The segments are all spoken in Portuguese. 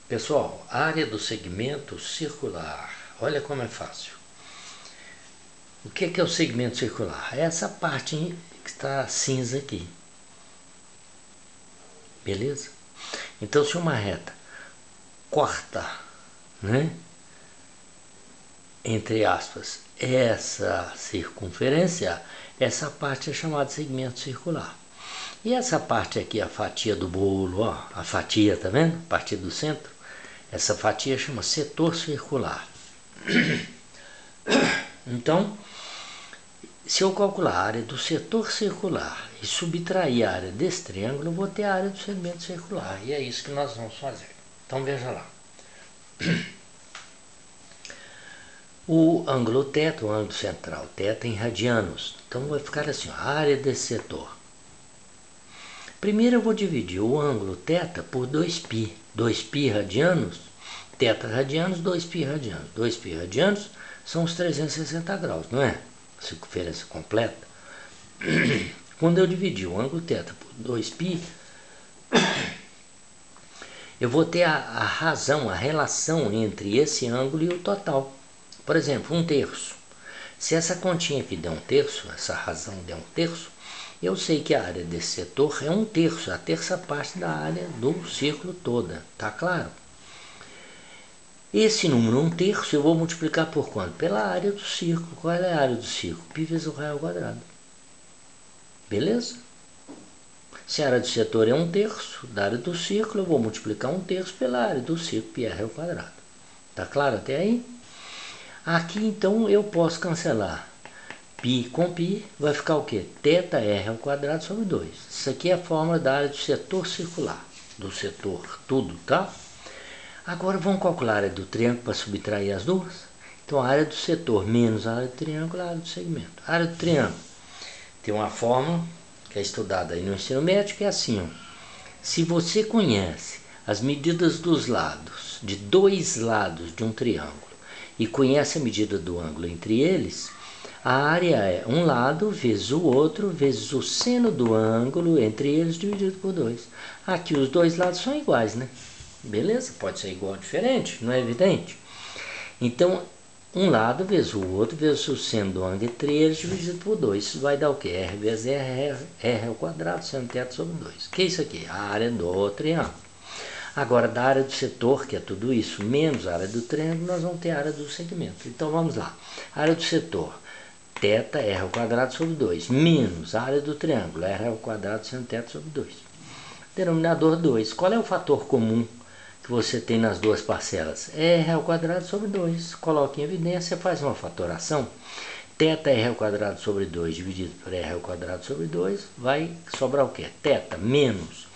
Pessoal, área do segmento circular. Olha como é fácil. O que é o segmento circular? É essa parte que está cinza aqui. Beleza? Então, se uma reta corta, né, entre aspas, essa circunferência, essa parte é chamada de segmento circular. E essa parte aqui, a fatia do bolo, ó, a fatia, tá vendo? A partir do centro. Essa fatia chama setor circular. Então, se eu calcular a área do setor circular e subtrair a área desse triângulo, eu vou ter a área do segmento circular. E é isso que nós vamos fazer. Então, veja lá. O ângulo θ, o ângulo central θ em radianos. Então, vai ficar assim, ó, a área desse setor. Primeiro eu vou dividir o ângulo θ por 2π. 2π radianos, θ radianos, 2π radianos. 2π radianos são os 360 graus, não é? Circunferência completa. Quando eu dividir o ângulo θ por 2π, eu vou ter a razão, a relação entre esse ângulo e o total. Por exemplo, 1/3. Se essa continha aqui der 1/3, essa razão der 1/3, eu sei que a área desse setor é 1/3, a terça parte da área do círculo toda. Tá claro? Esse número 1/3 eu vou multiplicar por quanto? Pela área do círculo. Qual é a área do círculo? Π vezes o raio ao quadrado. Beleza? Se a área do setor é 1/3 da área do círculo, eu vou multiplicar 1/3 pela área do círculo, πr ao quadrado. Tá claro até aí? Aqui então eu posso cancelar π com π, vai ficar o quê? θr ao quadrado sobre 2. Isso aqui é a fórmula da área do setor circular, do setor tudo, tá? Agora vamos calcular a área do triângulo para subtrair as duas. Então a área do setor menos a área do triângulo é a área do segmento. A área do triângulo tem uma fórmula que é estudada aí no ensino médio, que é assim, ó. Se você conhece as medidas dos lados, de dois lados de um triângulo, e conhece a medida do ângulo entre eles, a área é um lado vezes o outro vezes o seno do ângulo entre eles dividido por 2. Aqui os dois lados são iguais, né? Beleza? Pode ser igual ou diferente, não é evidente? Então, um lado vezes o outro vezes o seno do ângulo entre eles dividido por 2. Isso vai dar o quê? R vezes R ao quadrado, seno θ sobre 2. O que é isso aqui? A área do triângulo. Agora, da área do setor, que é tudo isso, menos a área do triângulo, nós vamos ter a área do segmento. Então, vamos lá. A área do setor, θ, R ao quadrado sobre 2, menos a área do triângulo, R ao quadrado, seno θ sobre 2. Denominador 2. Qual é o fator comum que você tem nas duas parcelas? R ao quadrado sobre 2. Coloque em evidência, faz uma fatoração. θ R ao quadrado sobre 2 dividido por R ao quadrado sobre 2, vai sobrar o quê? θ menos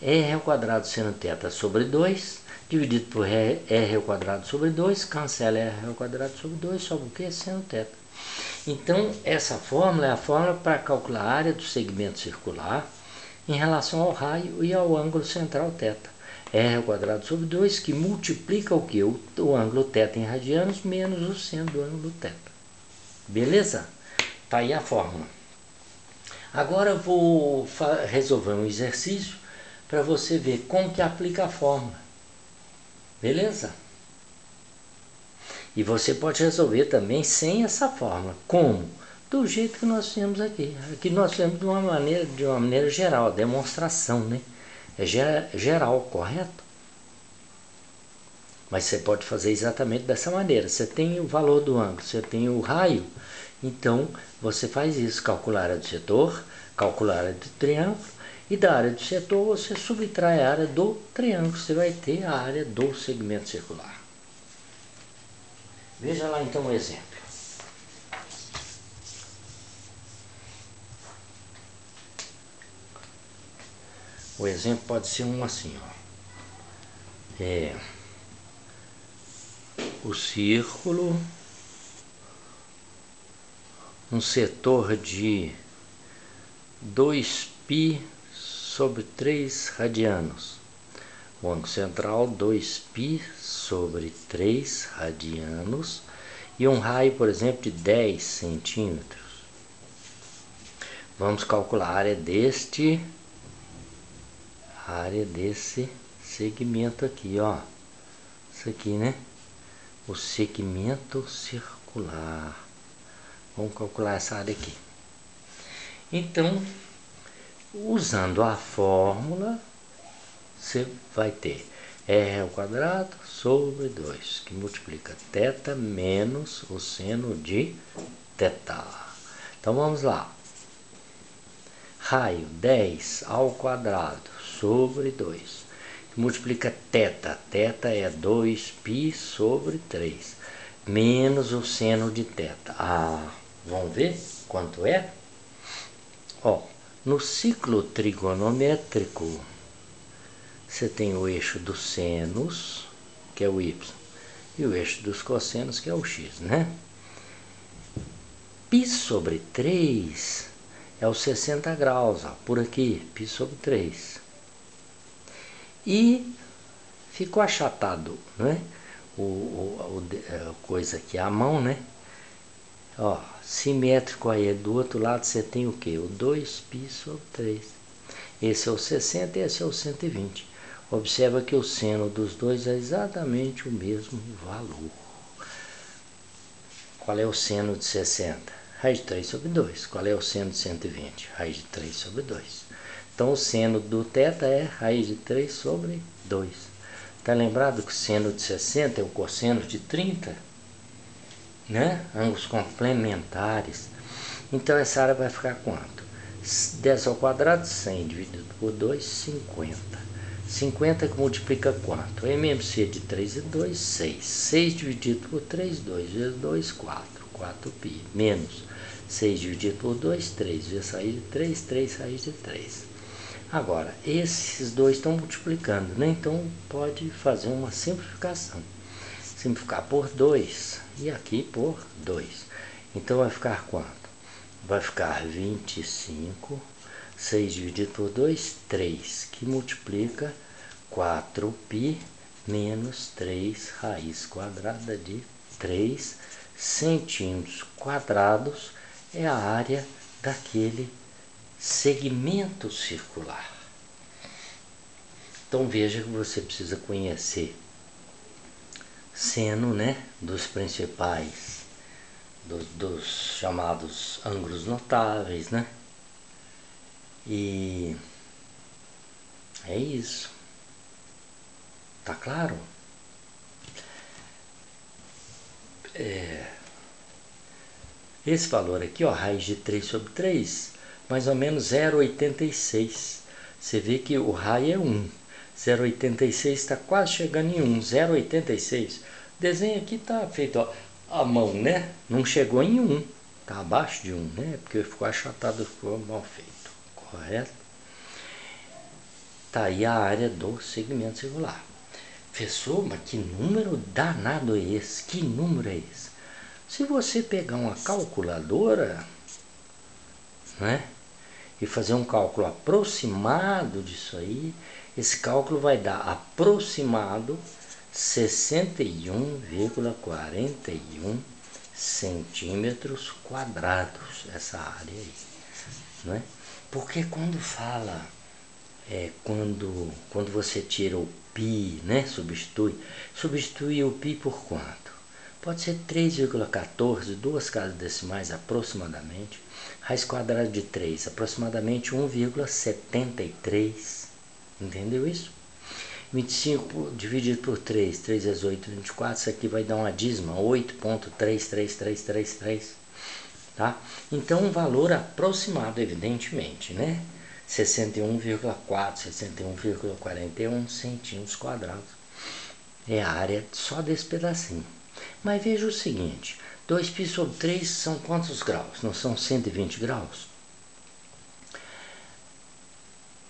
R ao quadrado seno θ sobre 2, dividido por R ao quadrado sobre 2, cancela R ao quadrado sobre 2, sobra o quê? Seno θ. Então, essa fórmula é a fórmula para calcular a área do segmento circular em relação ao raio e ao ângulo central θ. R ao quadrado sobre 2, que multiplica o quê? O ângulo θ em radianos menos o seno do ângulo θ. Beleza? Tá aí a fórmula. Agora eu vou resolver um exercício para você ver como que aplica a fórmula. Beleza? E você pode resolver também sem essa fórmula. Como? Do jeito que nós fizemos aqui. Aqui nós fizemos de uma maneira geral, demonstração, né? É geral, correto? Mas você pode fazer exatamente dessa maneira. Você tem o valor do ângulo, você tem o raio, então você faz isso, calcular a área do setor, calcular a área do triângulo, e da área do setor você subtrai a área do triângulo, você vai ter a área do segmento circular. Veja lá então um exemplo. O exemplo pode ser um assim, ó. O círculo, um setor de 2π sobre 3 radianos. O ângulo central 2π sobre 3 radianos e um raio, por exemplo, de 10 centímetros. Vamos calcular a área desse segmento aqui, ó. Isso aqui, né? O segmento circular. Vamos calcular essa área aqui. Então, usando a fórmula, você vai ter r ao quadrado sobre 2, que multiplica θ menos o seno de θ. Então vamos lá. Raio 10 ao quadrado sobre 2, que multiplica θ. θ é 2π sobre 3, menos o seno de θ. Vamos ver quanto é? Ó, no ciclo trigonométrico, você tem o eixo dos senos, que é o y, e o eixo dos cossenos, que é o x, né? Π sobre 3 é os 60 graus, ó, por aqui, π sobre 3. E ficou achatado, né? Coisa aqui, a mão, né? Ó, simétrico aí, do outro lado você tem o que? O 2π sobre 3. Esse é o 60 e esse é o 120. Observa que o seno dos dois é exatamente o mesmo valor. Qual é o seno de 60? Raiz de 3 sobre 2. Qual é o seno de 120? Raiz de 3 sobre 2. Então o seno do θ é raiz de 3 sobre 2. Tá lembrado que o seno de 60 é o cosseno de 30? Né? Ângulos complementares. Então essa área vai ficar quanto? 10 ao quadrado, 100 dividido por 2, 50. 50 que multiplica quanto? MMC de 3 e 2, 6. 6 dividido por 3, 2 vezes 2, 4. 4π. Menos 6 dividido por 2, 3 vezes raiz de 3, 3 raiz de 3. Agora, esses dois estão multiplicando, né? Então pode fazer uma simplificação. Simplificar por 2 e aqui por 2. Então vai ficar quanto? Vai ficar 25, 6 dividido por 2, 3, que multiplica 4π menos 3 raiz quadrada de 3 centímetros quadrados é a área daquele segmento circular. Então veja que você precisa conhecer seno, né, dos principais, dos chamados ângulos notáveis, né? E é isso. Tá claro? Esse valor aqui, ó, raiz de 3 sobre 3, mais ou menos 0,86. Você vê que o raio é 1. 0,86 está quase chegando em 1. 0,86. O desenho aqui está feito, ó, à mão, né? Não chegou em 1. Está abaixo de 1, né? Porque ficou achatado, ficou mal feito. Correto? Tá aí a área do segmento circular. Professor, mas que número danado é esse? Que número é esse? Se você pegar uma calculadora, né, e fazer um cálculo aproximado disso aí, esse cálculo vai dar aproximado 61,41 centímetros quadrados, essa área aí, né? Porque quando fala, quando você tira o π, né, substitui o π por quanto? Pode ser 3,14, duas casas decimais aproximadamente, raiz quadrada de 3, aproximadamente 1,73, entendeu isso? 25 dividido por 3, 3 vezes 8, 24, isso aqui vai dar uma dízima, 8,33333, tá? Então um valor aproximado, evidentemente, né? 61,4, 61,41 centímetros quadrados é a área só desse pedacinho. Mas veja o seguinte, 2π sobre 3 são quantos graus? Não são 120 graus?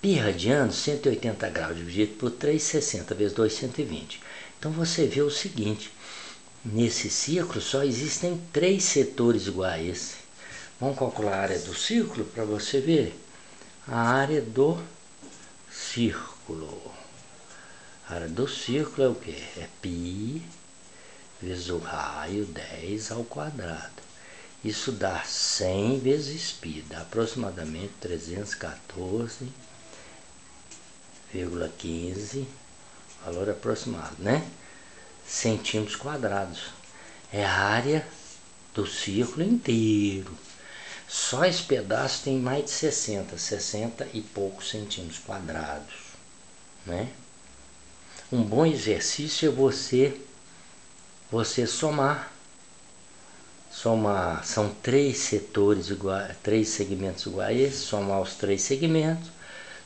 Π radiano, 180 graus, dividido por 3, 60 vezes 2, 120. Então você vê o seguinte, nesse círculo só existem 3 setores iguais a esse. Vamos calcular a área do círculo para você ver. A área do círculo. A área do círculo é o que? É π vezes o raio 10 ao quadrado. Isso dá 100 vezes π, dá aproximadamente 314,15, valor aproximado, né? centímetros quadrados. É a área do círculo inteiro. Só esse pedaço tem mais de 60 e poucos centímetros quadrados, né? Um bom exercício é você somar. São 3 setores iguais, 3 segmentos iguais, somar os 3 segmentos,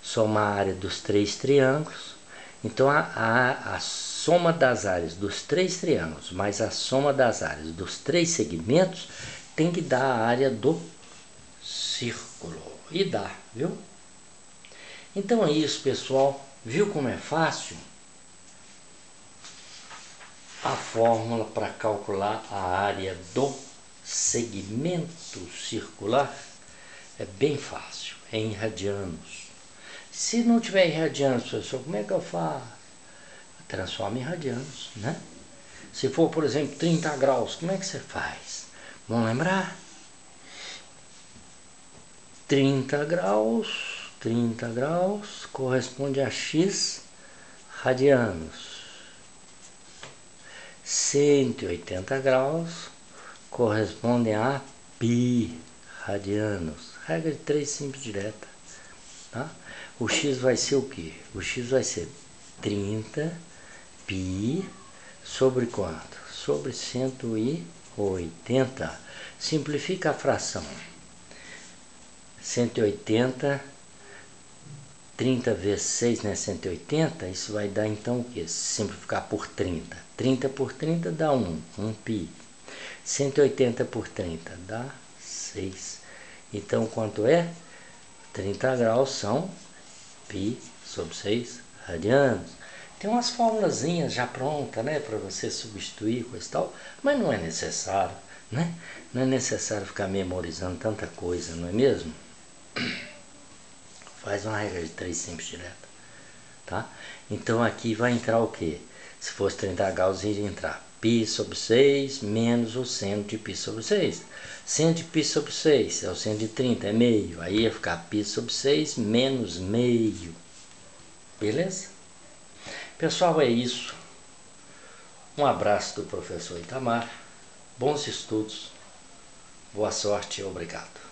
somar a área dos 3 triângulos. Então a soma das áreas dos 3 triângulos mais a soma das áreas dos 3 segmentos tem que dar a área do círculo. E dá, viu? Então é isso, pessoal. Viu como é fácil? A fórmula para calcular a área do segmento circular é bem fácil, é em radianos. Se não tiver em radianos, professor, como é que eu faço? Transforma em radianos, né? Se for, por exemplo, 30 graus, como é que você faz? Vamos lembrar? 30 graus corresponde a x radianos. 180 graus correspondem a π radianos. Regra de 3 simples direta. Tá? O x vai ser o quê? O x vai ser 30 π sobre quanto? Sobre 180. Simplifica a fração. 180, 30 vezes 6, né? 180, isso vai dar então o quê? Simplificar por 30. 30 por 30 dá 1 π. 180 por 30 dá 6. Então, quanto é? 30 graus são π sobre 6 radianos. Tem umas formulazinhas já prontas, né? Para você substituir, coisa e tal. Mas não é necessário, né? Não é necessário ficar memorizando tanta coisa, não é mesmo? Faz uma regra de 3 simples direta, tá? Então aqui vai entrar o quê? Se fosse 30 graus, iria entrar π sobre 6 menos o seno de π sobre 6. Seno de π sobre 6 é o seno de 30, é meio. Aí ia ficar π sobre 6 menos meio. Beleza? Pessoal, é isso. Um abraço do professor Itamar. Bons estudos. Boa sorte e obrigado.